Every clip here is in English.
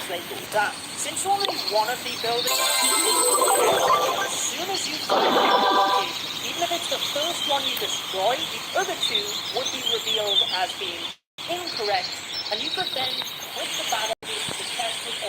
as they go down. Since only one of the buildings, as soon as you find a location, even if it's the first one you destroy, the other two would be revealed as being incorrect, and you could then quit the battle if the chest was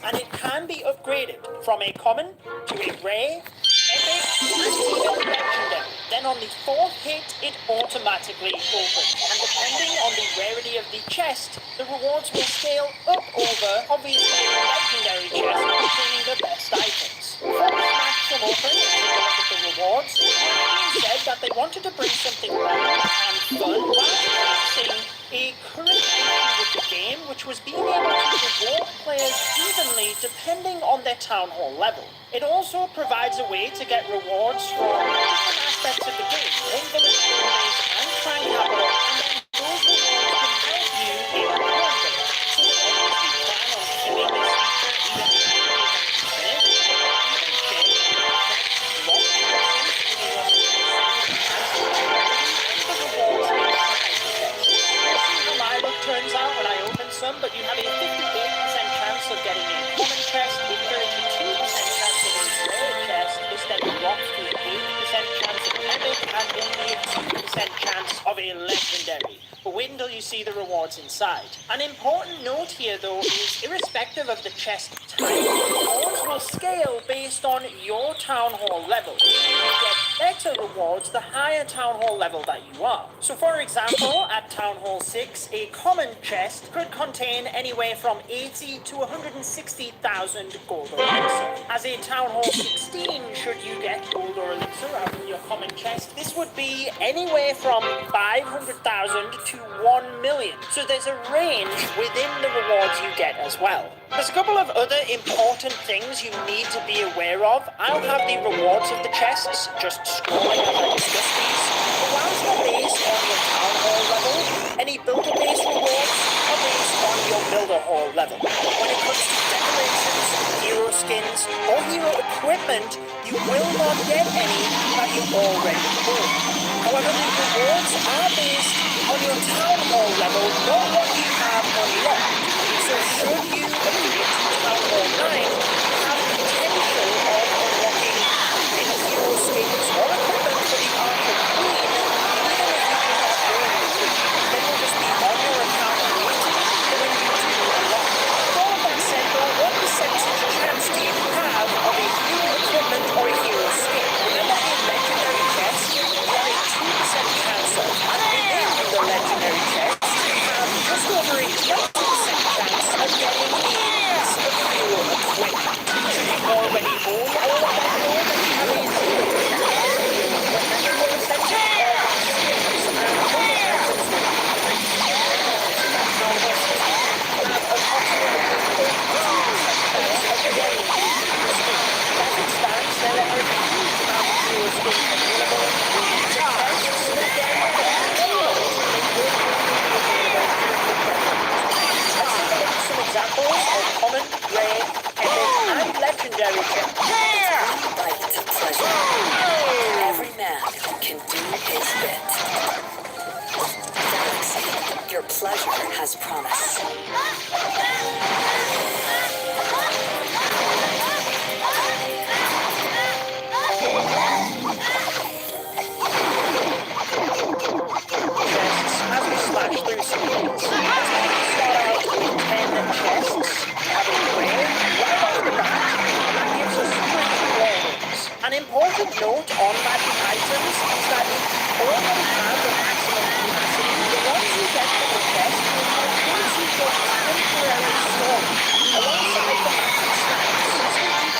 and it can be upgraded from a common to a rare, epic, and even legendary. Then on the fourth hit, it automatically opens. And depending on the rarity of the chest, the rewards will scale up over, obviously, a legendary chest containing the best items. Before we smash them open and take a look at the rewards, the team said that they wanted to bring something round and fun while fixing a current issue with the game, which was being able to reward players evenly depending on their town hall level. It also provides a way to get rewards from different aspects of the game, home village buildings and clan capital, and then those rewards can help you in the home village. So they obviously plan on keeping this feature turns out when I open some, but you have a 58% chance of getting a common chest, a 32% chance of a rare chest. This then drops to an 8% chance of an epic, and only a 2% chance of a legendary. But wait until you see the rewards inside. An important note here, though, is irrespective of the chest type, rewards will scale based on your town hall level. You get better rewards the higher town hall level that you are. So for example, at Town Hall 6, a common chest could contain anywhere from 80 to 160,000 gold or elixir. As a Town Hall 16, should you get gold or elixir out of your common chest, this would be anywhere from 500,000 to 1 million. So there's a range within the rewards you get as well. There's a couple of other important things you need to be aware of. I'll have the rewards of the chests just scrolling as I discuss these. But whilst they're based on your town hall level, any builder base rewards are based on your builder hall level. When it comes to decorations, hero skins, or hero equipment, you will not get any that you already own. However, the rewards are based on your town hall level, not what you have unlocked. So should you upgrade to Town Hall 9, you have the potential of unlocking any hero skins or equipment for the Ark of Queen, even if you do not own the Queen. They will just be on your account waiting for when you do unlock it. With all of that said, though, what percentage chance do you have of a hero equipment or a hero skin? Remember a legendary chest? You have a 2% chance of, and within the legendary chest, you have just over a 20% chance of getting a piece of hero equipment. Should you already own all of that gold, then you have a 0% chance of hero equipment or percentage of skins and other items with you. So that's how it is. You have approximately a 32% chance of getting a hero skin. As it stands, there are a huge amount of hero skins available in the chests, but again, depending on the load, they will only be available during the present. Let's take a look at some examples of common, rare, epic, and legendary chests. It's a pleasure. Every man can do his bit. Galaxy, your pleasure has promise. Chests as we slash through some of these. Let's maybe start out with 10 chests. Having rare right off the bat, that gives us 3 war wins. An important note on magic items is that if you already have the maximum capacity, the ones you get from the chest will have things you just temporarily store alongside the magic stacks. This will do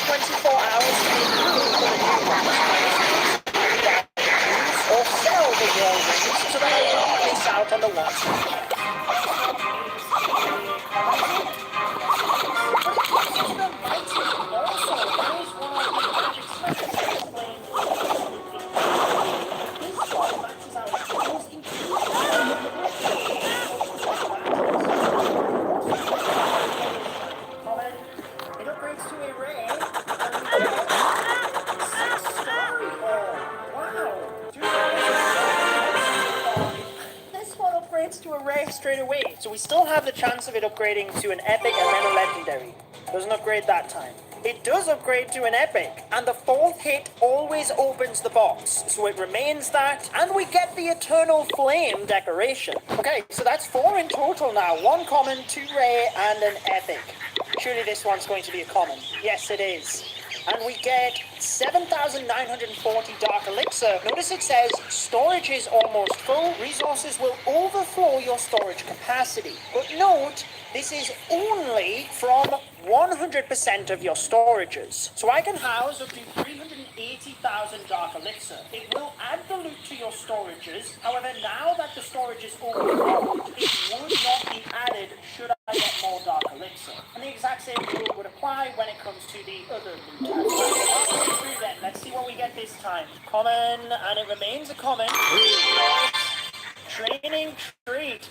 24 hours to make room for the new ones. on the one. It upgrades to a rare, and we get 6-story ore. Wow. This one upgrades to a rare straight away, so we still have the chance of it upgrading to an epic and then a legendary. Doesn't upgrade that time. It does upgrade to an epic, and the fourth hit always opens the box, so it remains that, and we get the Eternal Flame decoration. Okay, so that's 4 in total now. 1 common, 2 rare, and an epic. Surely this one's going to be a common. Yes, it is. And we get 7,940 Dark Elixir. Notice it says storage is almost full. Resources will overflow your storage capacity. But note, this is only from 100% of your storages. So I can house up to 380,000 Dark Elixir. It will add the loot to your storages. However, now that the storage is overflowed, it would not be added should I get more Dark Elixir. And the exact same rule would apply when it comes to the other loot. Then, let's see what we get this time. Common, and it remains a common. Training Treat.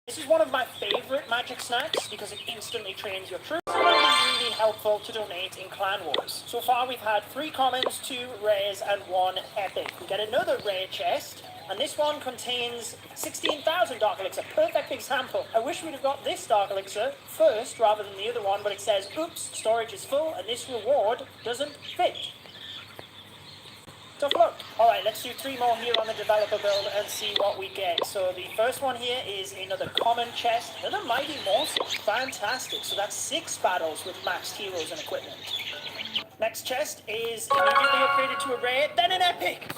This is one of my favorite magic snacks because it instantly trains your troops. It's really helpful to donate in Clan Wars. So far we've had 3 commons, 2 rares, and 1 epic. We get another rare chest, and this one contains 16,000 Dark Elixir. Perfect example. I wish we'd have got this Dark Elixir first rather than the other one, but it says, oops, storage is full, and this reward doesn't fit. Tough luck. Alright, let's do 3 more here on the developer build and see what we get. So the first one here is another common chest, another mighty morsel. Fantastic. So that's 6 battles with maxed heroes and equipment. Next chest is immediately upgraded to a rare, then an epic.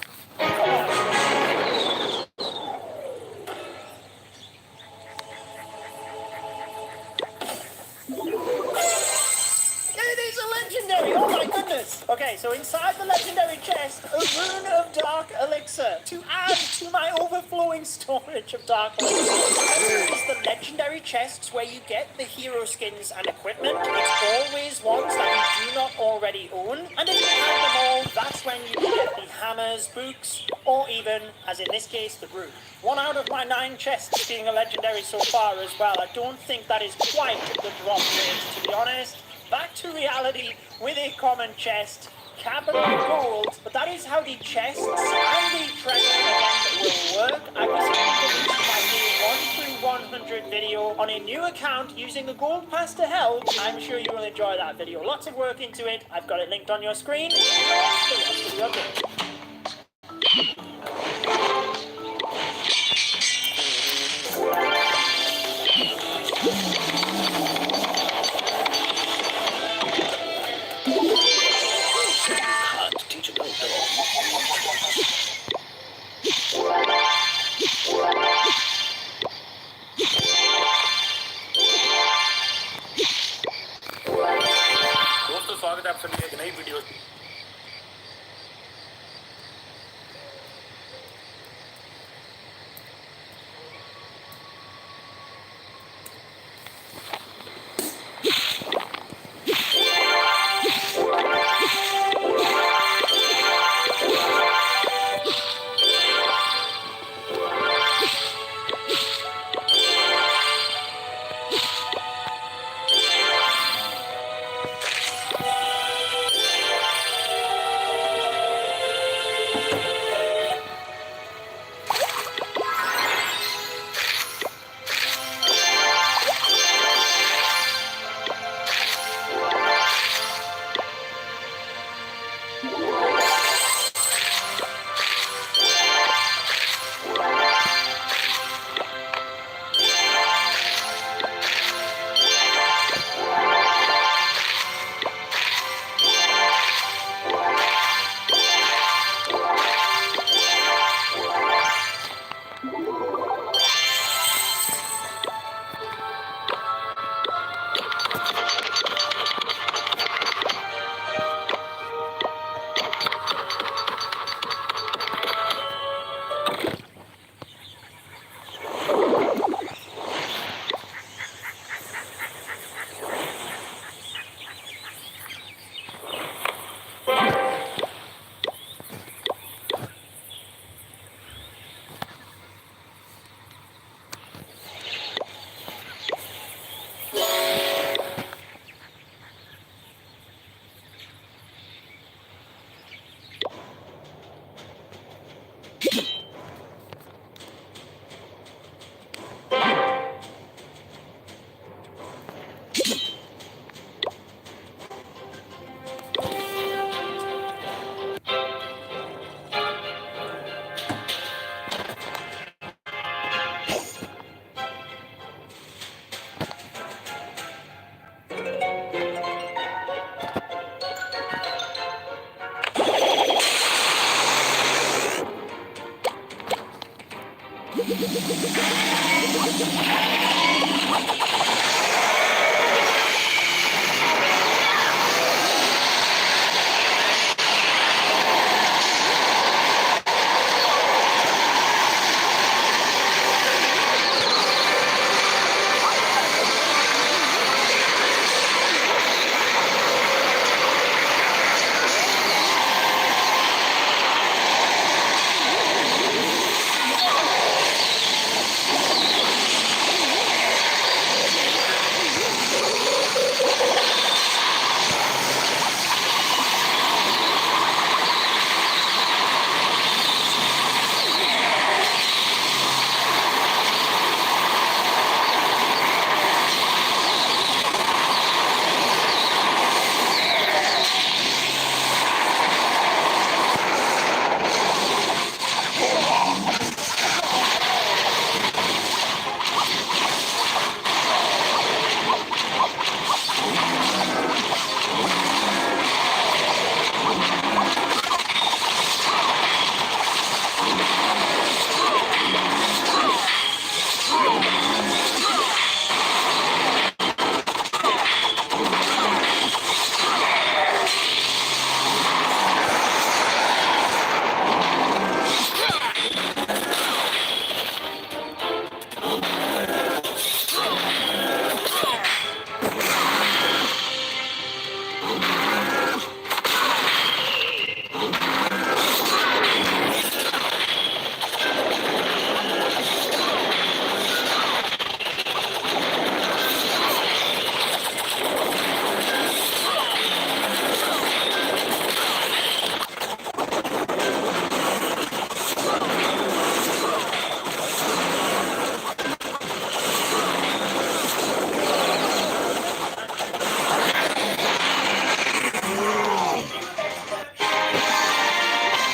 Legendary! Oh my goodness! Okay, so inside the legendary chest, a rune of Dark Elixir to add to my overflowing storage of Dark Elixir. This is the legendary chests where you get the hero skins and equipment. It's always ones that you do not already own, and if you have them all, that's when you get the hammers, books, or even, as in this case, the broom. 1 out of my 9 chests being a legendary so far as well. I don't think that is quite the drop rate, to be honest. Back to reality with a common chest, capital gold, but that is how the chests and the treasure event will work. I recently released my day 1 through 100 video on a new account using the gold pass to hell. I'm sure you will enjoy that video. Lots of work into it. I've got it linked on your screen. The rest of the update. दोस्तों स्वागत है आप सभी एक नई video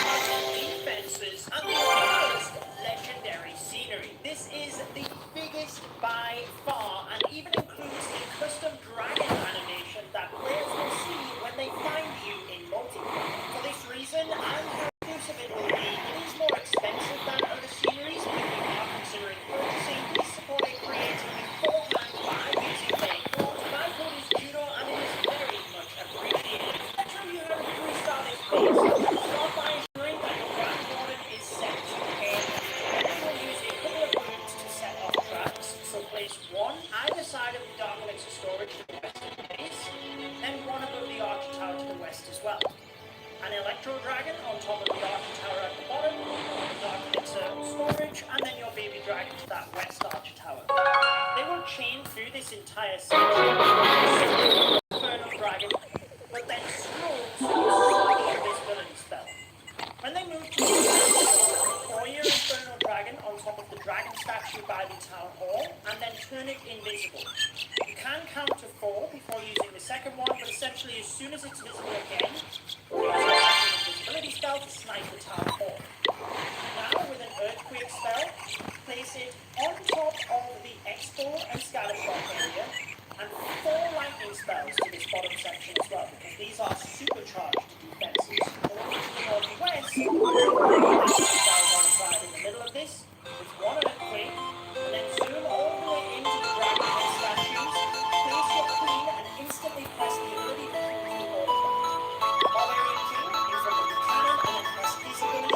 Defenses and the most legendary scenery. This is the biggest by far and even includes a custom dragon animation that players will see when they find you in multiplayer. For this reason, and how inclusive it will be, it is more expensive than other sceneries, but if you are considering purchasing, please support a creator beforehand by using their code. My code is Judo and it is very much appreciated. Let's show you how to restart this base. Start by ensuring that your ground warden is set to air. Then we will use a couple of rooms to set off traps. So place one either side of the Dark Elixir storage to the west of the base, then one above the Archer Tower to the west as well. An Electro Dragon on top of the Archer Tower at the bottom, the Dark Elixir storage, and then your Baby Dragon to that west Archer Tower. They will chain through this entire section, Infernal Dragon, but then scroll to use invisibility spell. When they move to pour your Infernal Dragon on top of the dragon statue by the Town Hall, and then turn it invisible. You can count to 4 before using the second one, but essentially as soon as it's visible again, use an invisibility spell to snipe the Town Hall. Now with an Earthquake spell, place it on top of the Expo and Scattershot area, and 4 lightning spells to this bottom section as well, because these are supercharged defenses. Over to the northwest, spells on the side in the middle of this, with 1 Earthquake, and then zoom all the way into the dragon head statues, place your queen, and instantly press the ability to all of that. Barbarian King in front of the cannon, and then press his ability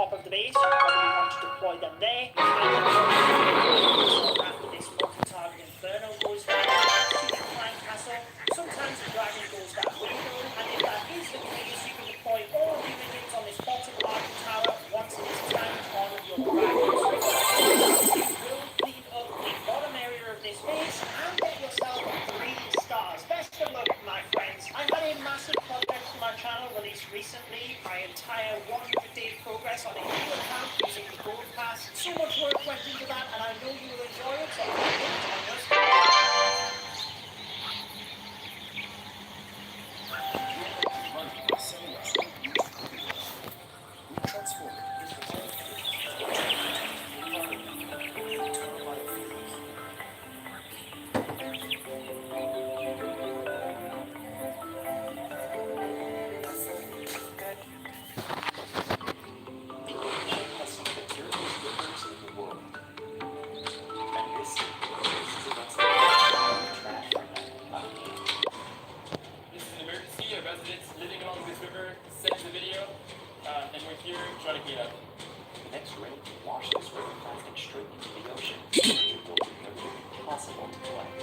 top of the base, you probably want to deploy them there. After this multi-target Inferno goes down, Secret Flying Castle, sometimes the Dragon goes that way though, and if that is the case, you can deploy all of your minions on this bottom arc tower once it is tanked on your Dragons. You will clean up the bottom area of this base and get yourself 3 stars. Best of luck, my friends. I had a massive project for my channel released recently, my entire 100-day progress on a new account using the Gold Pass. So much work went into that, and I know you will enjoy it, so I hope you join us. Try to get up. The next rain will wash this river plastic straight into the ocean. It will be nearly impossible to collect.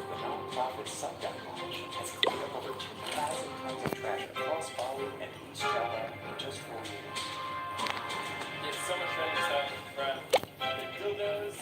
The nonprofit Sundown Coalition has cleaned up over 2,000 tons of trash across Bali and East Java in just 4 years. There's so much random stuff from the dildos.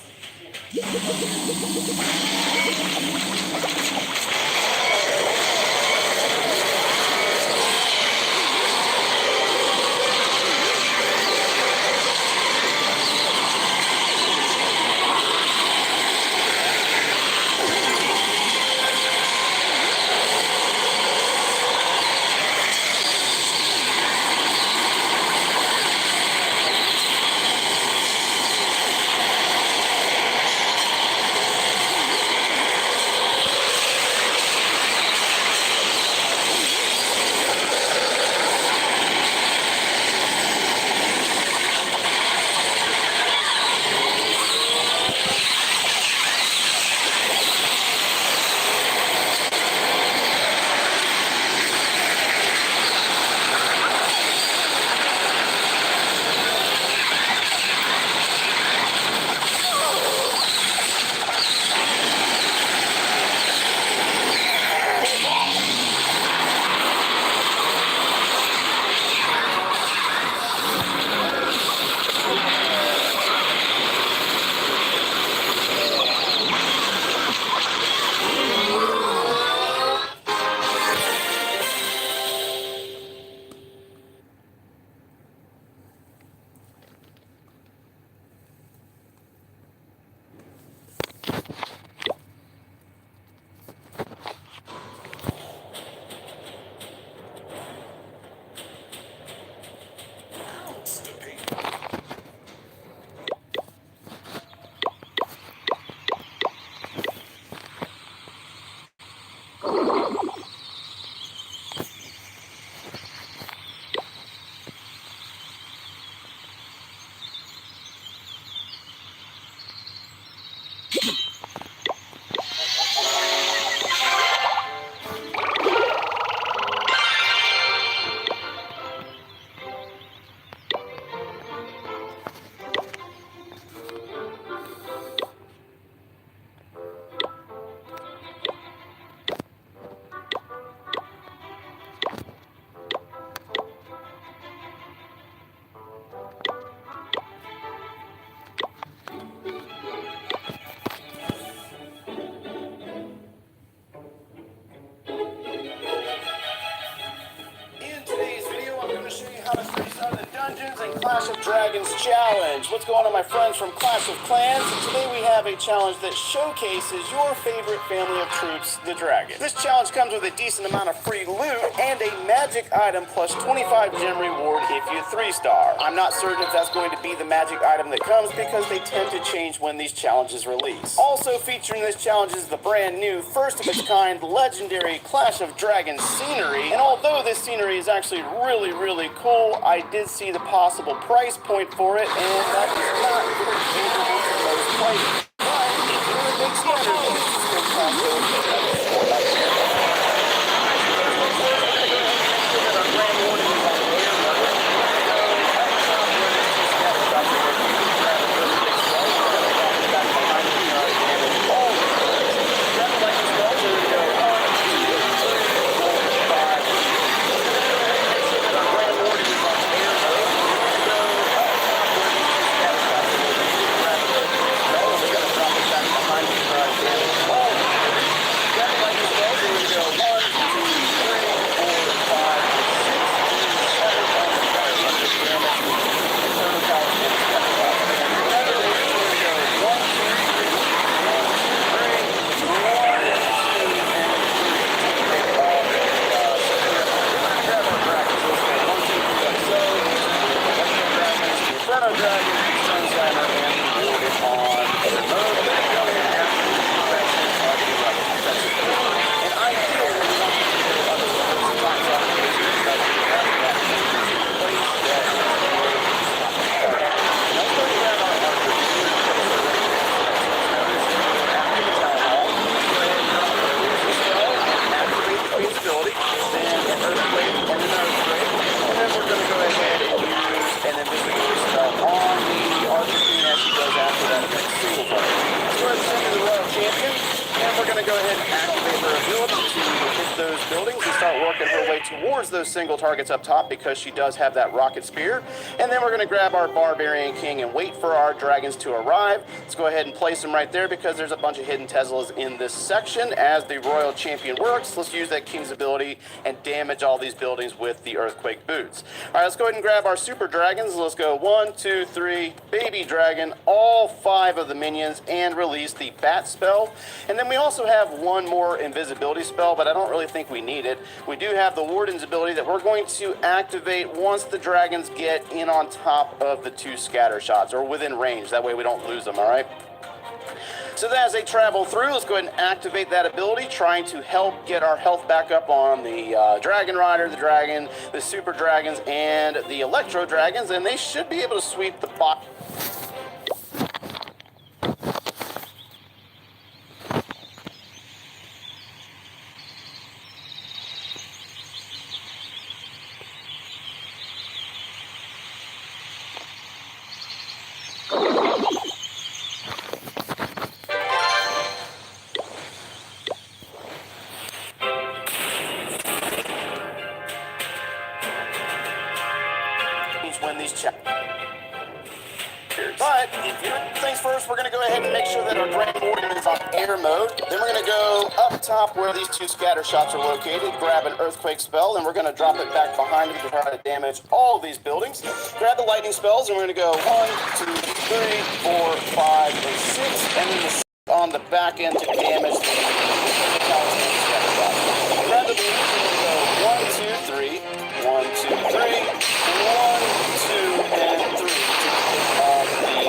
Clash of Dragons challenge. What's going on, my friends from Clash of Clans? And today we have a challenge that showcases your favorite family of troops, the Dragons. This challenge comes with a decent amount of free loot and a magic item plus 25 gem reward if you 3-star. I'm not certain if that's going to be the magic item that comes because they tend to change when these challenges release. Also featuring this challenge is the brand new, first of its kind, legendary Clash of Dragons scenery. And although this scenery is actually really cool, I did see the possible price point for it, and that is not very favorable for most players. But if you're a big spender, then it's still possible. towards those single targets up top because she does have that rocket spear. And then we're going to grab our Barbarian King and wait for our dragons to arrive. Let's go ahead and place them right there because there's a bunch of hidden Teslas in this section. As the Royal Champion works, let's use that King's ability and damage all these buildings with the Earthquake Boots. All right, let's go ahead and grab our Super Dragons. Let's go 1, 2, 3, Baby Dragon, all 5 of the minions, and release the Bat spell. And then we also have one more invisibility spell, but I don't really think we need it. We do have the Warden's ability that we're going to activate once the dragons get in on top of the 2 scatter shots, or within range. That way we don't lose them, all right? So then as they travel through, let's go ahead and activate that ability, trying to help get our health back up on the Dragon Rider, the Dragon, the Super Dragons, and the Electro Dragons, and they should be able to sweep the bot. Win these chapters. But things first, we're going to go ahead and make sure that our Grand Warden is on air mode. Then we're going to go up top where these 2 scatter shots are located, grab an Earthquake spell, and we're going to drop it back behind him to try to damage all these buildings. Grab the lightning spells, and we're going to go 1, 2, 3, 4, 5, and 6, and then the on the back end to damage the scatter shots. Grab the beams, and we're going to go 1, 2, 3, 1, 2, 3, 1, 2, and 3 to pick up the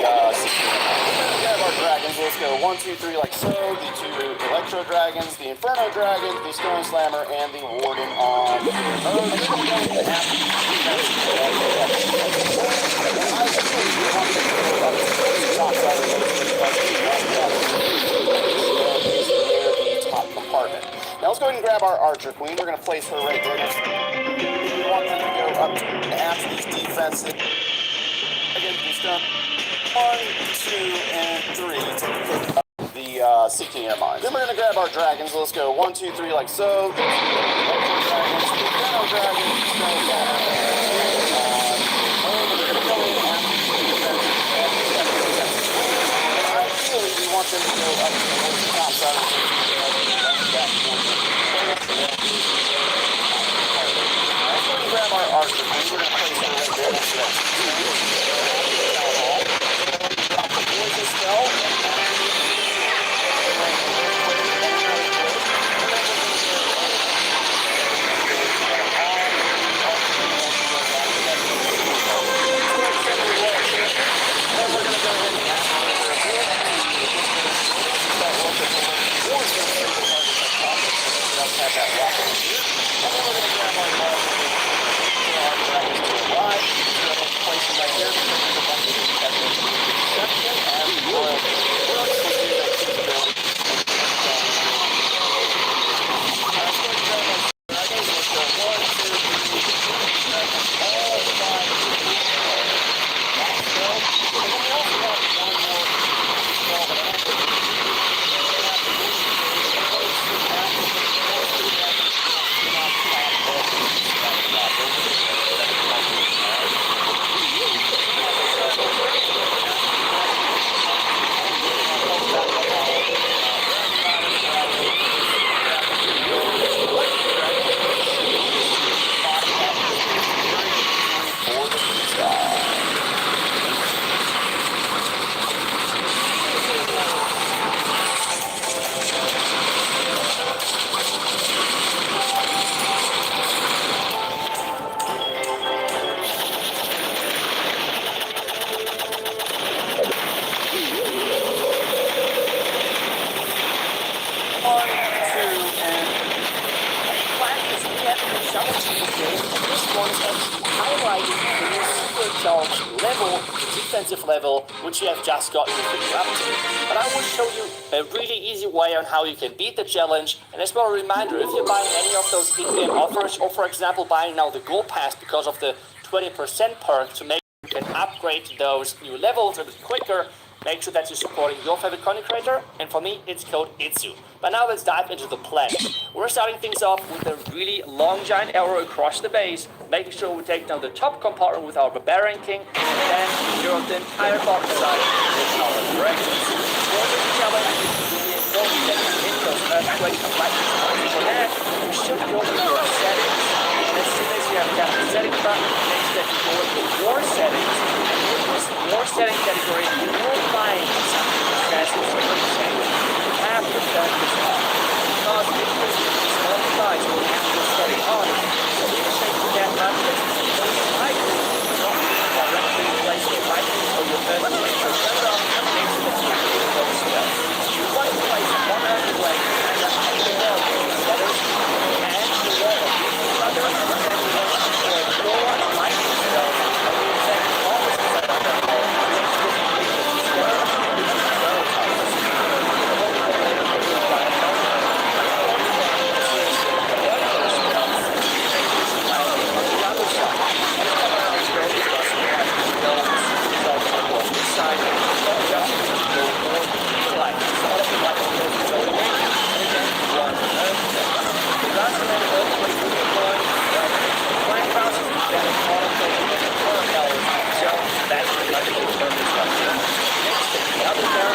grab our dragons. Let's go 1, 2, 3 like so. The 2 Electro Dragons, the Inferno Dragon, the Stone Slammer, and the Warden on top compartment. Now let's go ahead and grab our Archer Queen. We're going to place her right there next to we want them to go up after these defenses. Again, we start 1, 2, and 3 to pick up the Seeking Air Mines. Then we're going to grab our dragons. Let's go 1, 2, 3 like so. The dragons, the Inferno Dragons, the Snow Dragons. We're going to go in after these defenses. Ideally, we want them to go up towards the top side of grab our Archer, we're going to place her right there next to that. Drop the poison spell. Defensive level, which you have just gotten to figure up to. But I will show you a really easy way on how you can beat the challenge. And as well, a reminder, if you're buying any of those in-game offers, or for example buying now the Gold Pass because of the 20% perk to make you can upgrade those new levels a bit quicker, make sure that you're supporting your favorite content creator, and for me, it's called Itsu. But now let's dive into the plan. We're starting things off with a really long giant arrow across the base, making sure we take down the top compartment with our Barbarian King, and then zero the entire bottom side with our directions. For this challenge, it's really important that you hit those earthquakes and lightning storms. For that, you should go to your settings, and as soon as you have got the setting button, make sure that you go into your settings, and in this your setting category, you will find something that says it's change. You have to turn this on, because if this small device will have to stay on, so if you change that button, it's most likely not directly replace your lightning or your earthquake. So turn it off and make sure that you do those spells. You want to place one earthquake and a wall of the letters and the wall of each other, and then you want to deploy 4 lightning spells on the exact opposite side of that wall. Make sure that you do those spells and you do spell towers.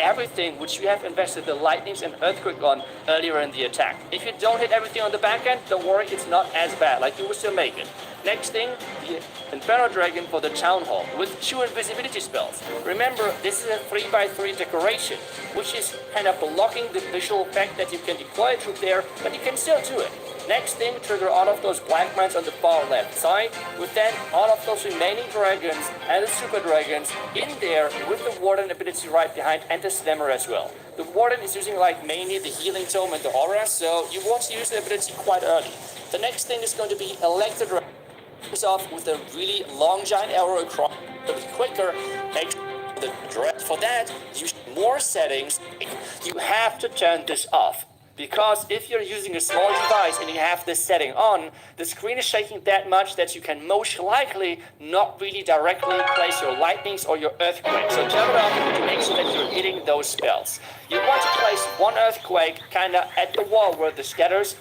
Everything which you have invested the lightnings and earthquake on earlier in the attack. If you don't hit everything on the back end, don't worry, it's not as bad, like you will still make it. Next thing, the Inferno Dragon for the Town Hall with 2 invisibility spells. Remember, this is a 3x3 decoration, which is kind of blocking the visual effect that you can deploy a troop there, but you can still do it. Next thing, trigger all of those black mines on the far left side, with then all of those remaining dragons and the super dragons in there with the Warden ability right behind and the Slammer as well. The Warden is using like mainly the healing tome and the aura, so you want to use the ability quite early. The next thing is going to be Electro Dragon. Off with a really long giant arrow across a bit quicker. Make the dread for that, use more settings. You have to turn this off. Because if you're using a small device and you have this setting on, the screen is shaking that much that you can most likely not really directly place your lightnings or your earthquakes. So turn it off to make sure that you're hitting those spells. You want to place one earthquake kind of at the wall where the scatters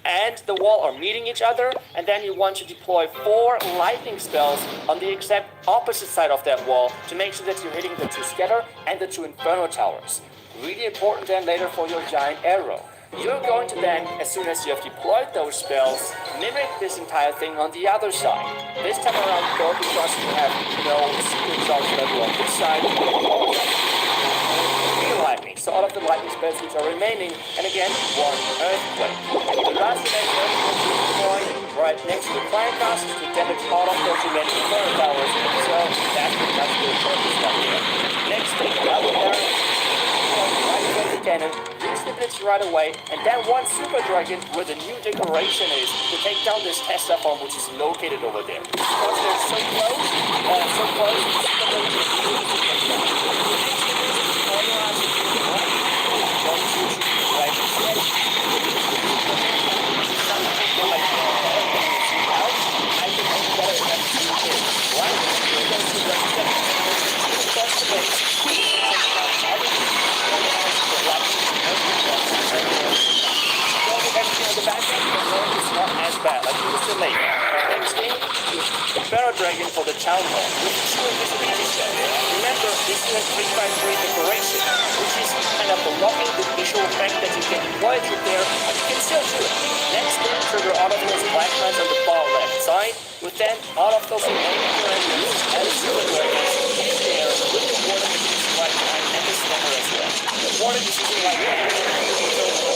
and the wall are meeting each other, and then you want to deploy 4 lightning spells on the exact opposite side of that wall to make sure that you're hitting the 2 scatter and the 2 inferno towers. Really important then later for your giant arrow. You're going to then, as soon as you have deployed those spells, mimic this entire thing on the other side. This time around though, because you have no secret charge level on this side, lightning. So all of the lightning spells which are remaining, and again, 1 earthquake. The last remaining earthquake is deployed right next to the fire castles to damage all of those remaining inferno towers. So that's the purpose right here. Next thing, double barrel. Right with the cannon, use the blitz right away, and then 1 super dragon where the new decoration is to take down this Tesla farm which is located over there. Because they're so close, the super dragon is really to take down. Next thing is to polarize the don't use right instead. Some people like I can make better than right? You're going to across the base. Bad, like you were still late. Next thing, Inferno Dragon for the Town Hall with 2 invisibility spells. Remember, this is a 3x3 decoration, which is kind of blocking the visual effect that you can deploy it there, but you can still do it. Next thing, trigger all of those black lines on the far left side, with then all of those remaining dragons and the super dragons in there with the Warden ability right behind and the Slammer as well. The Warden is using like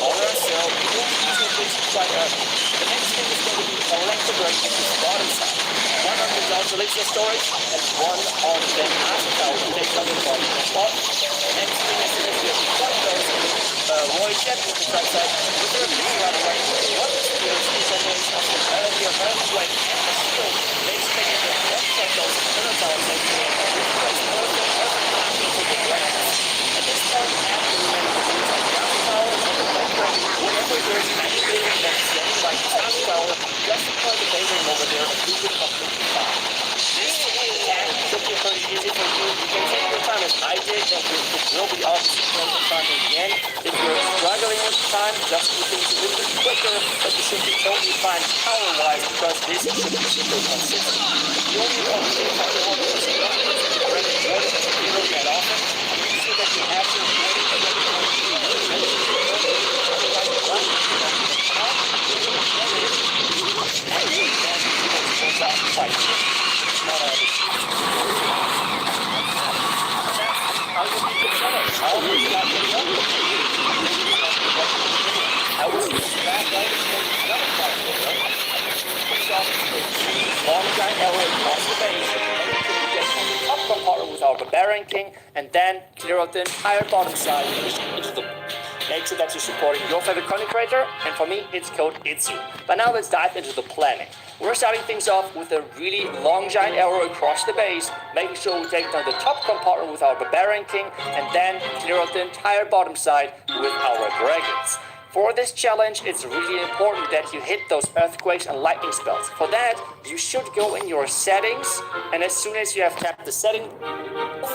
aura, so you will use it quite early. The next thing is going to be Electro Dragon, which is the bottom side. One of the elixir storage, and one on the master tower to take down the bottom spot. Next thing is to deploy those Roy Jet with the right side, with the release right away. What is the combination of the earlier earthquake and the shield makes taking the one check those inner towers and replace perfect happening for the dragons. At this point, after the remaining release on the ground tower and the bunker, whenever there's any building that's standing like the top tower, just deploy the building over there and do it completely fine. This attack should be pretty easy for you. You can take your time as I did, and it will be obviously plenty of time in the end. If you're struggling with time, just do things a little bit quicker, but you should be totally fine power-wise because this should be super consistent. The only one thing I want to say is to run water to zero that often. Make sure that you have your water to get long giant arrow across the base, and you can get on the top compartment with our Barbarian King, and then clear out the entire bottom side into the. Make sure that you're supporting your favorite content creator, and for me, it's called Itzu. But now let's dive into the planning. We're starting things off with a really long giant arrow across the base, making sure we take down the top compartment with our Barbarian King, and then clear out the entire bottom side with our dragons. For this challenge, it's really important that you hit those earthquakes and lightning spells. For that, you should go in your settings, and as soon as you have tapped the setting,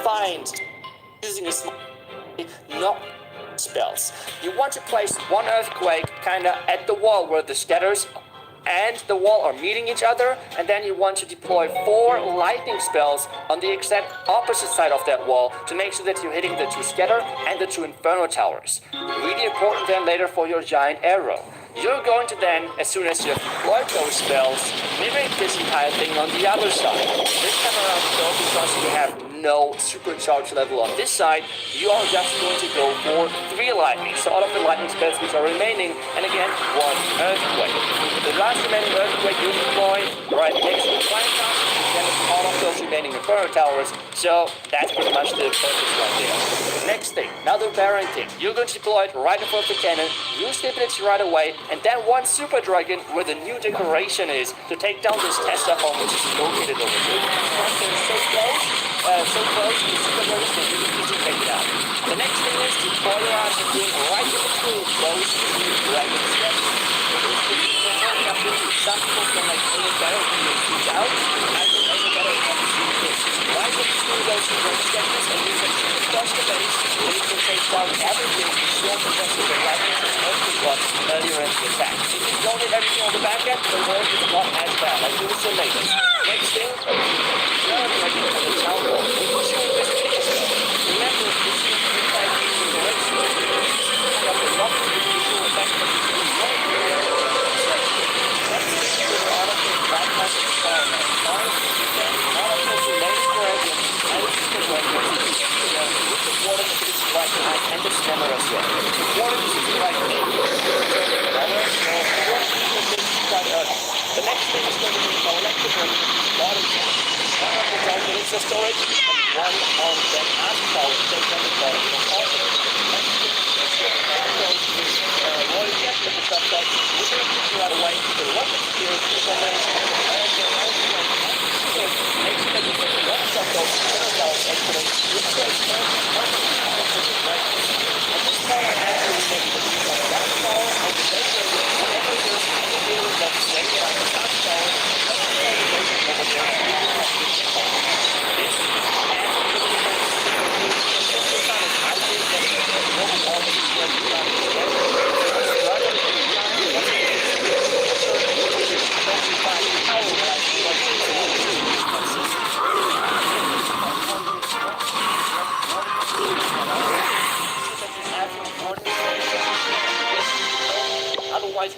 find using a small not spells. You want to place one earthquake kinda at the wall where the scatters and the wall are meeting each other, and then you want to deploy 4 lightning spells on the exact opposite side of that wall to make sure that you're hitting the 2 scatter and the 2 inferno towers. Really important then later for your giant arrow. You're going to then, as soon as you have deployed those spells, mimic this entire thing on the other side. This time around though, because you have no supercharge level on this side, you are just going to go for 3 lightning. So all of the lightning spells which are remaining, and again, 1 earthquake. The last remaining earthquake you deploy right next to the flying tower, then all of those remaining inferno towers. So that's pretty much the purpose right there. Next thing, another Baron King. You're going to deploy it right in front of the cannon, use the ability right away, and then 1 super dragon where the new decoration is to take down this Tesla home which is located over here. Once they're so close, the super dragon is really easy to take it out. The next thing is to deploy your Archer King right in between those 2 dragons. Some people can like any better when you shoot out. I think any better when you shoot this. Right in between those 2 dragon sketches, and you can shoot across the base, and you can take down everything you shot the rest of the lightning and earthquake blocks earlier in the attack. If you don't hit everything on the back end, the world is not as bad. Like do this later. Next thing, you're ready for the town hall. Shoot this piece. Remember, this is the type of direction. Kind of the rock with the visual effect of the and the scanner as well. Water is like the next thing is going to be electrical water. One of the calculator storage and one on the master tower to take down the bottom of the water. Next thing is water jet with the subside. We're going to put right away to the rocket spear to the combination of the make sure that you get the rest of those towers actually with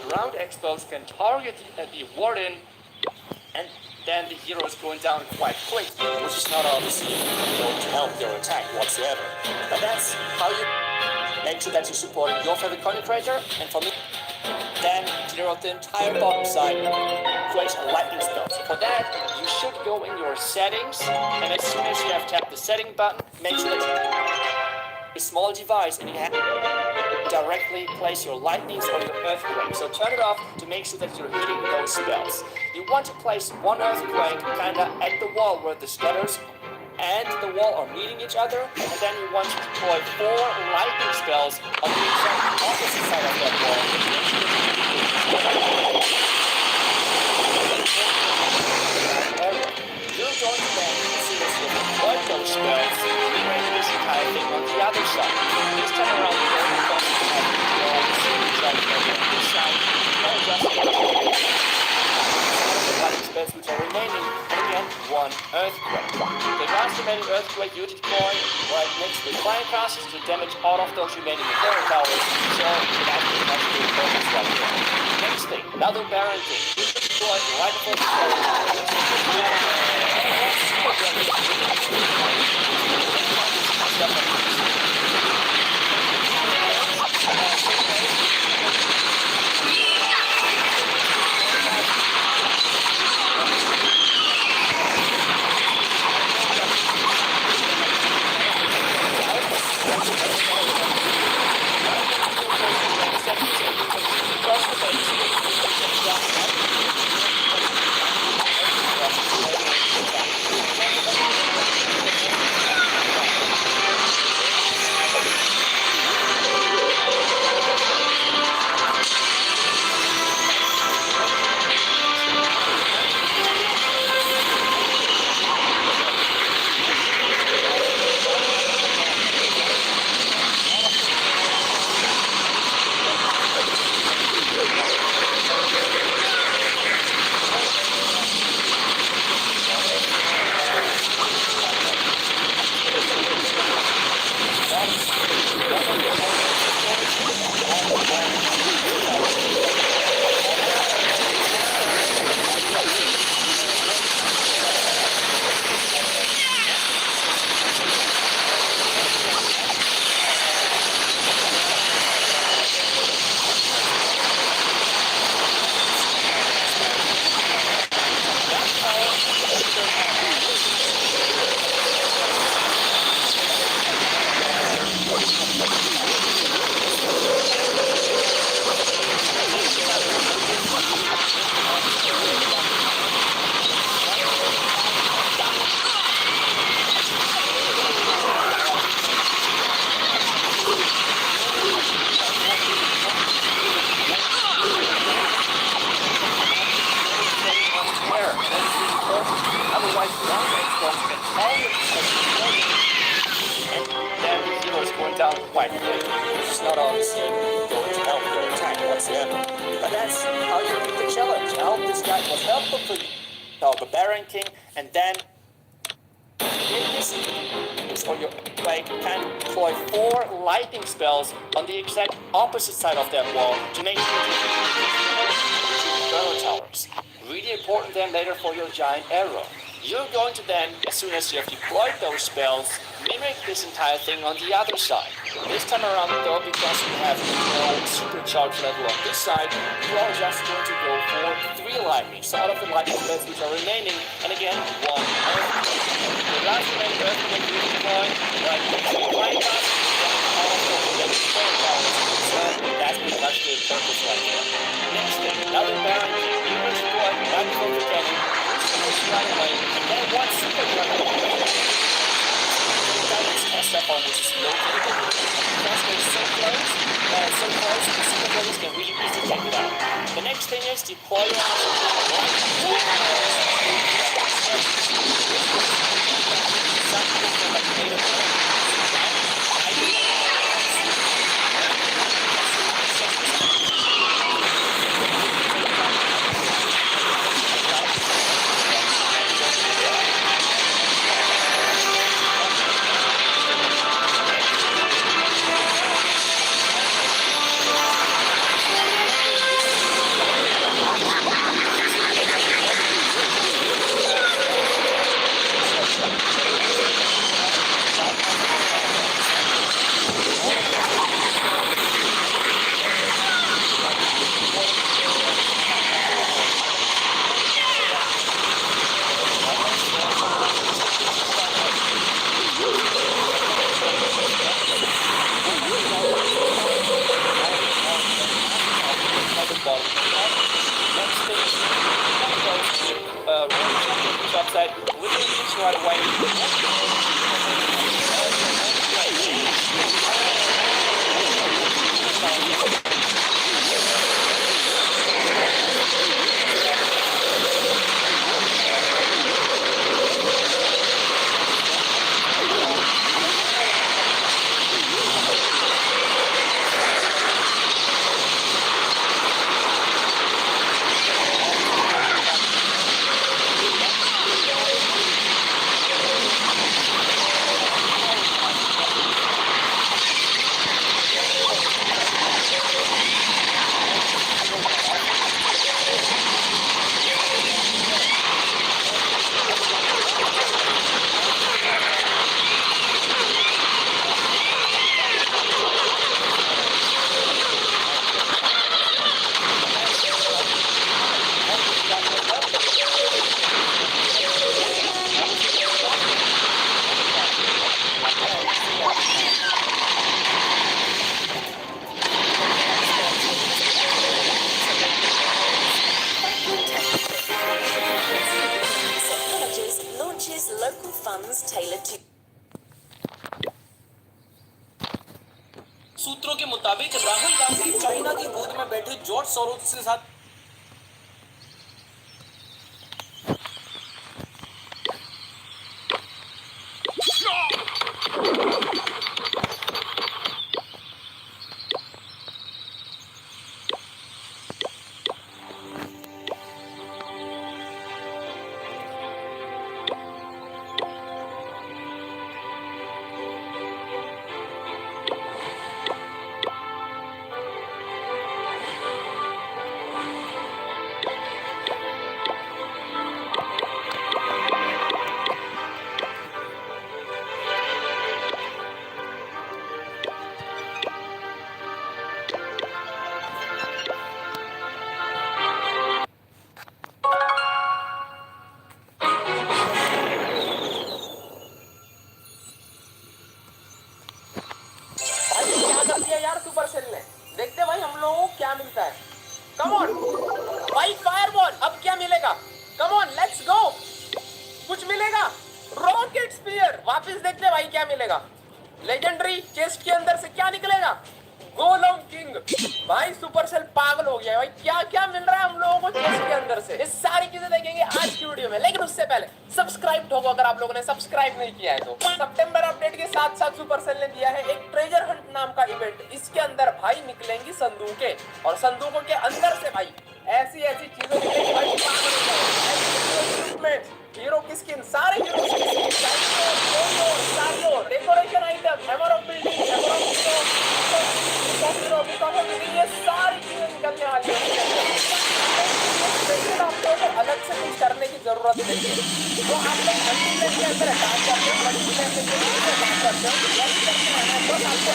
ground expos can target the warden, and then the hero is going down quite quick, which is not obviously going to help their attack whatsoever. But that's how you make sure that you're supporting your favorite content creator, and for me, then clear out the entire bottom side, place lightning spells. For that, you should go in your settings, and as soon as you have tapped the setting button, make sure that a small device and you have directly place your lightnings or your earthquake. So turn it off to make sure that you're hitting those spells. You want to place one earthquake kinda at the wall where the scatters and the wall are meeting each other, and then you want to deploy 4 lightning spells on the exact opposite side of that wall. You're going to then, as soon as you deploy those spells, rerun this entire thing on the other side. This time around, you're going to have this side, lightning spells which are remaining, and again, 1 earthquake. The last remaining earthquake you deploy right next to the flying castles to damage all of those remaining Inferno towers, so that's pretty much the focus right there. Next thing, another Baron King. You deploy right above the quite quick. It's not obviously going to help your attack whatsoever. But that's how you beat the challenge. I hope this guide was helpful for you. Call the Baron King, and then this or your like can deploy 4 lightning spells on the exact opposite side of that wall to make sure you Inferno towers. Really important then later for your giant arrow. You're going to then, as soon as you have deployed those spells, mimic this entire thing on the other side. This time around though, because we have no supercharged level on this side, you are just going to go for 3 lightning. So out of the lightning spells which are remaining, and again, 1 earthquake. The last remaining earthquake you deploy, right next to the flying cast, all of those remaining Inferno towers. So that's pretty much the purpose right there. Next thing, another Baron King, you will deploy right before the cannon, right away, and then 1 super cannon. Test up on which is located because they're so close, the super buildings can really easily take it out. The next thing is deploy your Colleges launches local funds tailored to सूत्रों के मुताबिक Rahul Gandhi China की गोद में बैठे George Soros के साथ यार सुपरसेल ने देखते भाई हम लोगों को क्या मिलता है। कम ऑन भाई फायरबॉल, अब क्या मिलेगा? कम ऑन लेट्स गो, कुछ मिलेगा? रॉकेट स्पीयर, वापस देखते भाई क्या मिलेगा। लेजेंडरी चेस्ट के अंदर से क्या निकलेगा? गोलम किंग। भाई सुपरसेल पागल हो गया है भाई, क्या क्या मिल रहा है हम लोगों को चेस्ट के अंदर से। ये सारी चीजें देखेंगे आज की वीडियो में, लेकिन उससे पहले सब्सक्राइब ठोको अगर आप लोगों ने सब्सक्राइब नहीं किया है तो। सितंबर अपडेट के साथ साथ सुपरसेल ने दिया है एक ट्रेजर हंट नाम का इवेंट। इसके अंदर भाई निकलेंगी संदूकें, और संदूकों के अंदर से भाई ऐसी ऐसी चीजें निकलेंगी भाई, हीरो की स्किन, सारे हीरो की skin, decoration item, hammer of building, hammer of ये सारी चीजें निकलने वाली है। आपको अलग से कुछ करने की जरूरत नहीं है, तो आप लोग मल्टीप्लेयर के अंदर काम करते हैं, मल्टीप्लेयर के अंदर काम करते हैं, बस आपको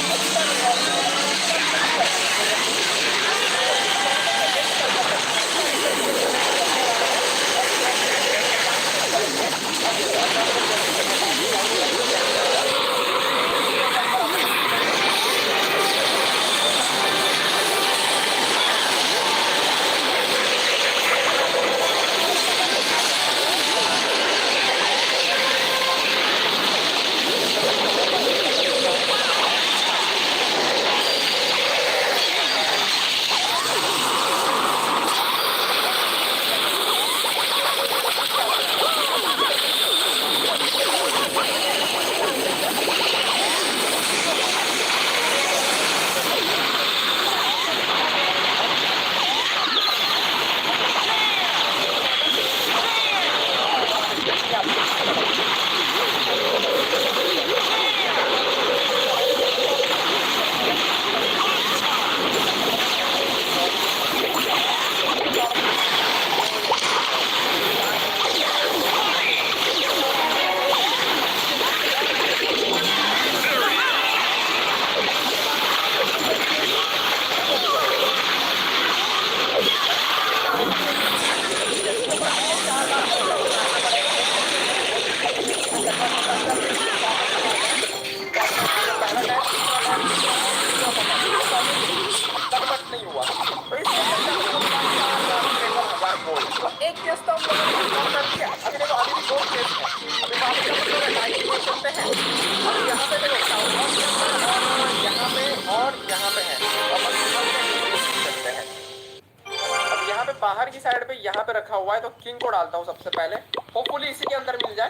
बाहर की साइड पे यहाँ पे रखा हुआ है, तो किंग को डालता हूँ सबसे पहले, होपफुली इसी के अंदर मिल जाए।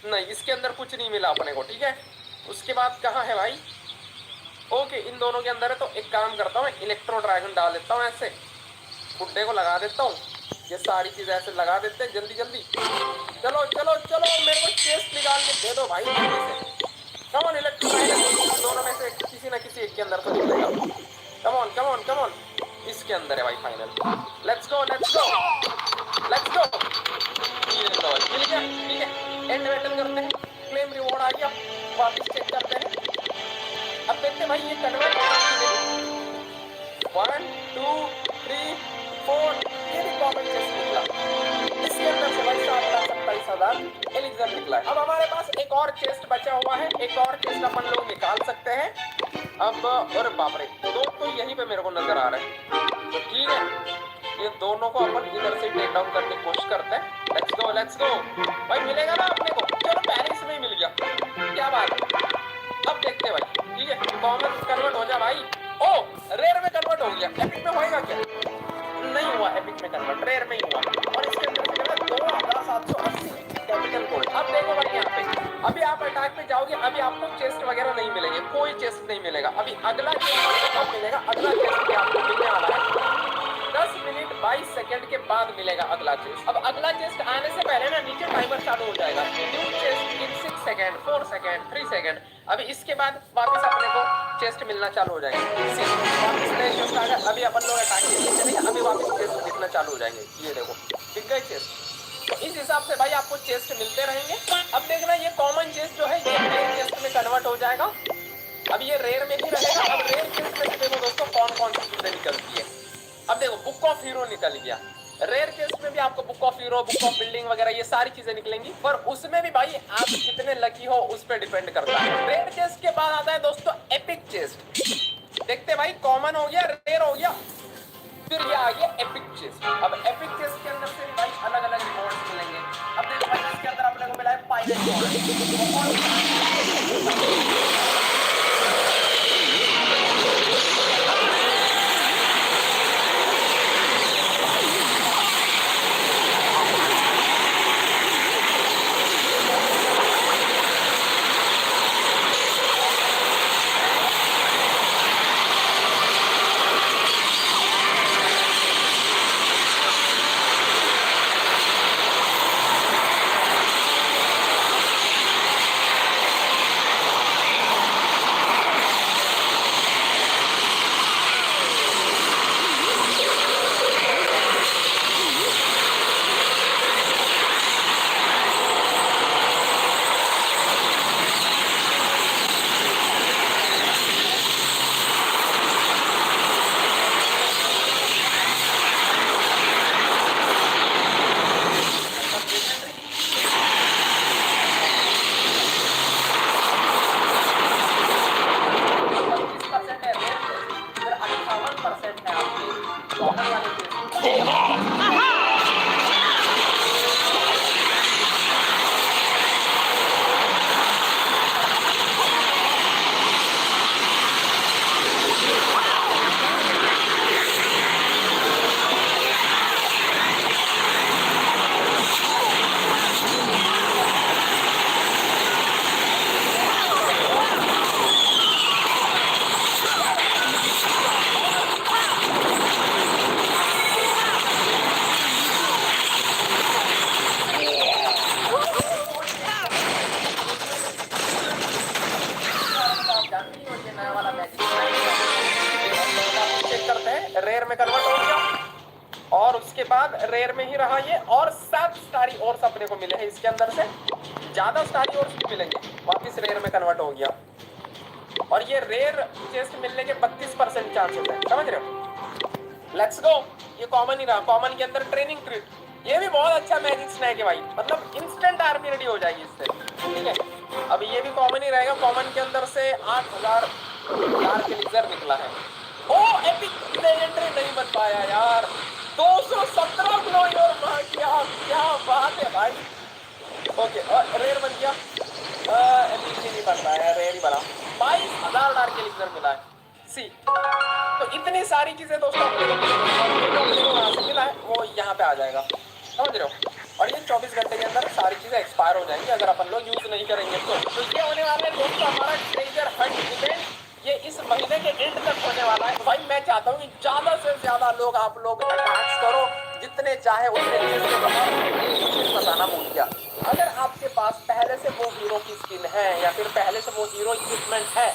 नहीं, इसके अंदर कुछ नहीं मिला अपने को, ठीक है। उसके बाद कहाँ है भाई? ओके, इन दोनों के अंदर है। तो एक काम करता हूँ, इलेक्ट्रो ड्रैगन डाल देता हूँ, ऐसे गुड्डे को लगा देता हूँ। ये सारी चीजें ऐसे लगा देते हैं जल्दी जल्दी। चलो चलो चलो, मेरे को चेस्ट निकाल के दे दो भाई जल्दी से। कम ऑन इलेक्ट्रो ड्रैगन, दोनों में से किसी ना किसी एक के अंदर तो निकलेगा। Come on come on come on, इसके अंदर है भाई final. Let's go let's go let's go. मिल गया, ठीक है। एंड बैटल करते हैं, क्लेम रिवॉर्ड आ गया, वापस चेक करते हैं। अब देखते हैं भाई ये कन्वर्ट होगा। 1 2 3 4, ये भी कॉमन चेस्ट निकला। इसके अंदर से भाई 7,27,000 एलिक्सर निकला है। अब हमारे पास एक और चेस्ट बचा हुआ है, एक और चेस्ट अपन लोग निकाल सकते हैं। अब और बाप रे, दो तो यहीं पे मेरे को नजर आ रहे हैं, तो ठीक है, ये दोनों को अपन इधर से टेक डाउन करने की कोशिश करते हैं। लेट्स गो भाई, मिलेगा ना अपने को? चलो पैरिस में ही मिल गया, क्या बात है। अब देखते हैं भाई, ठीक है, कॉमन कन्वर्ट हो जा भाई। ओ, रेयर में कन्वर्ट हो गया, एपिक में होएगा क्या? नहीं हुआ एपिक में कन्वर्ट, रेयर में ही हुआ। और इसके अंदर से क्या 2780 कैपिटल गोल्ड। अब देखो भाई यहाँ पे, अभी आप अटैक पे जाओगे, अभी आपको चेस्ट वगैरह नहीं मिलेंगे, कोई चेस्ट नहीं मिलेगा। अभी अगला चेस्ट कब मिलेगा? अगला चेस्ट भी आपको मिलने वाला है 10 मिनट 22 सेकंड के बाद मिलेगा अगला चेस्ट। अब अगला चेस्ट आने से पहले ना नीचे टाइमर चालू हो जाएगा, न्यू चेस्ट इन 6 सेकंड, 4 सेकंड, 3 सेकंड। अभी इसके बाद वापस अपने को चेस्ट मिलना चालू हो जाएगा। वापस नए चेस्ट आ गए, अभी अपन लोग अटैक के चलेंगे, अभी वापस चेस्ट दिखना चालू हो जाएंगे। ये देखो दिख गए चेस्ट। तो इस हिसाब से भाई आपको चेस्ट मिलते रहेंगे। अब देखना ये कॉमन चेस्ट जो है ये रेयर चेस्ट में कन्वर्ट हो जाएगा। अब ये रेयर में ही रहेगा। अब रेयर चेस्ट में देखो दोस्तों कौन कौन सी चीजें निकलती है। अब देखो बुक ऑफ हीरो निकल गया। रेयर चेस्ट में भी आपको book of hero, book of building वगैरह ये सारी चीजें निकलेंगी, पर उसमें भी भाई आप कितने लकी हो उस पर डिपेंड करता है। रेयर चेस्ट के बाद आता है दोस्तों एपिक चेस्ट। देखते भाई, कॉमन हो गया, रेयर हो गया, फिर ये आ गया एपिक चेस्ट। अब एपिक चेस्ट के अंदर से भाई अलग अलग रिवॉर्ड्स मिलेंगे। अब देखो भाई इसके अंदर अपने को मिला है पायरेट रेयर में कन्वर्ट हो गया और उसके बाद रेयर में ही रहा ये। और 7 स्टारी और अपने को मिले हैं इसके अंदर से, ज्यादा स्टारी और भी मिलेंगे। वापिस रेयर में कन्वर्ट हो गया और ये रेयर चेस्ट मिलने के 32% चांसेस है, समझ रहे हो। लेट्स गो, ये कॉमन ही रहा। कॉमन के अंदर ट्रेनिंग ट्रीट, ये भी बहुत अच्छा मैजिक स्नैक है भाई, मतलब इंस्टेंट आर्मी रेडी हो जाएगी इससे, ठीक है। अब ये भी कॉमन ही रहेगा। कॉमन के अंदर से 8000 डार्क एलिक्सर निकला है। ओ एपिक लेजेंडरी नहीं बन पाया यार, 217 ग्लोई और क्या बात है भाई। ओके रेयर बन गया, एपिक नहीं बन पाया, रेयर ही बना। 22,000 डार्क एलिक्सर मिला है। सी। तो इतनी सारी चीजें दोस्तों अपने को वहां से मिला है वो यहाँ पे आ जाएगा, समझ रहे हो। और ये 24 घंटे के अंदर सारी चीजें एक्सपायर हो जाएंगी अगर अपन लोग यूज नहीं करेंगे तो ये होने वाला है दोस्तों हमारा ट्रेजर हंट इवेंट। ये इस महीने के एंड तक होने वाला है। भाई मैं चाहता हूँ कि ज्यादा से ज्यादा लोग आप लोग अटैक्स करो, जितने चाहे उतने बताना भूल गया। अगर आपके पास पहले से वो हीरो की स्किन है या फिर पहले से वो हीरो इक्विपमेंट है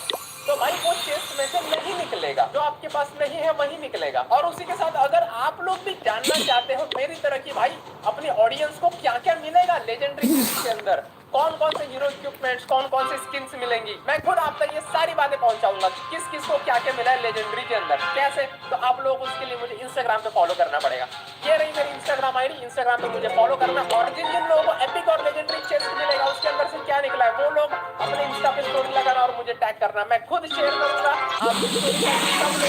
तो भाई वो चेस्ट में से नहीं निकलेगा, जो आपके पास नहीं है वही निकलेगा। और उसी के साथ अगर आप लोग भी जानना चाहते हो मेरी तरह की भाई अपनी ऑडियंस को क्या क्या मिलेगा लेजेंडरी के अंदर, कौन कौन से हीरो इक्विपमेंट्स, कौन कौन से स्किन्स मिलेंगी, मैं खुद आप तक ये सारी बातें पहुंचाऊंगा कि किस किस को क्या क्या मिला है लेजेंडरी के अंदर कैसे। तो आप लोगों को उसके लिए मुझे इंस्टाग्राम पे फॉलो करना पड़ेगा। ये रही मेरी इंस्टाग्राम आईडी, इंस्टाग्राम पे मुझे फॉलो करना। और जिन जिन लोगों को एपिक और लेजेंडरी चेस्ट मिलेगा उसके अंदर से क्या निकला है वो लोग अपने इंस्टा पे स्टोरी लगाना और मुझे टैग करना, मैं खुद शेयर करूंगा आपको सब लोग क्या मिला है।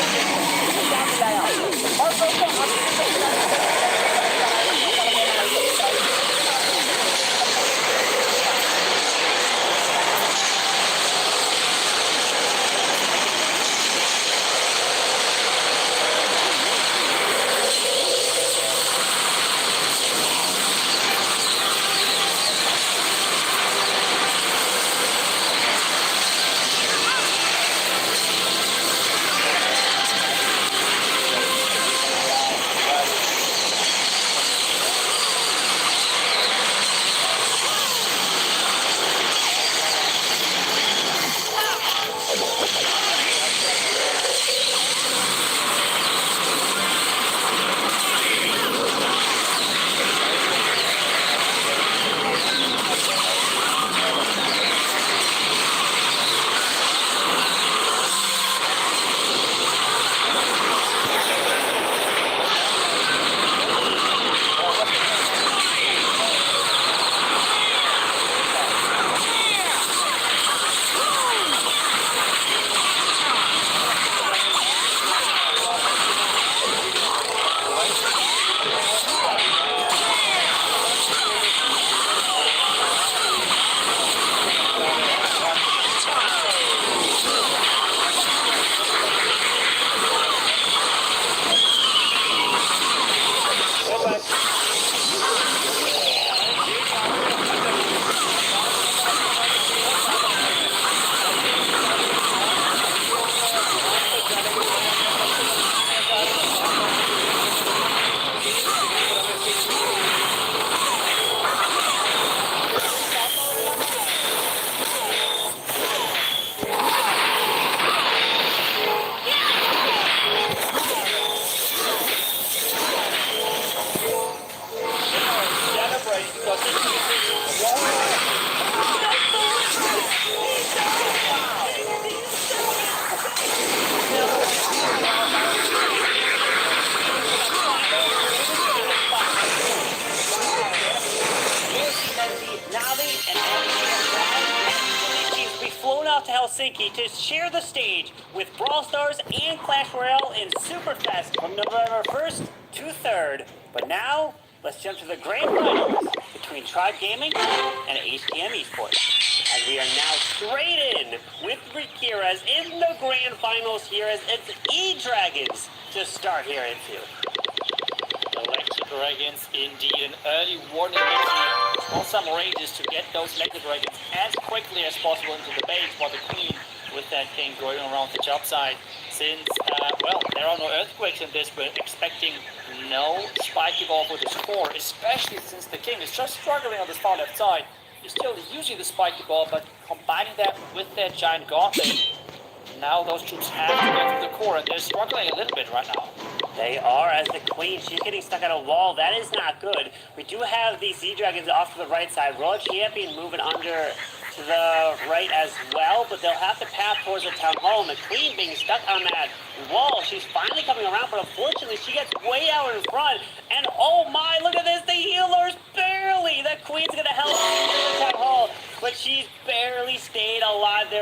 और दोस्तों To Helsinki to share the stage with Brawl Stars and Clash Royale in Superfest from November 1st to 3rd. But now, let's jump to the grand finals between Tribe Gaming and HTM Esports. As we are now straight in with Rikiras in the grand finals here as it's E-Dragons to start here into. Electric Dragons indeed, an early warning mission on some rages to get those Electric Dragons as quickly as possible into the base, while the Queen with that King going around the job site. Since, well, there are no earthquakes in this, we're expecting no spiky ball for this core, especially since the King is just struggling on this far left side. He's still using the spiky ball, but combining that with that giant gauntlet, now those troops have to get through the core, and they're struggling a little bit right now. They are, as the Queen, she's getting stuck on a wall. That is not good. We do have these Z-Dragons off to the right side. Royal Champion moving under to the right as well, but they'll have to path towards the Town Hall. And the Queen being stuck on that wall. She's finally coming around, but unfortunately, she gets way out in front. And oh my, look at this, the healers barely. The Queen's going to help in the Town Hall, but she's barely stayed alive there.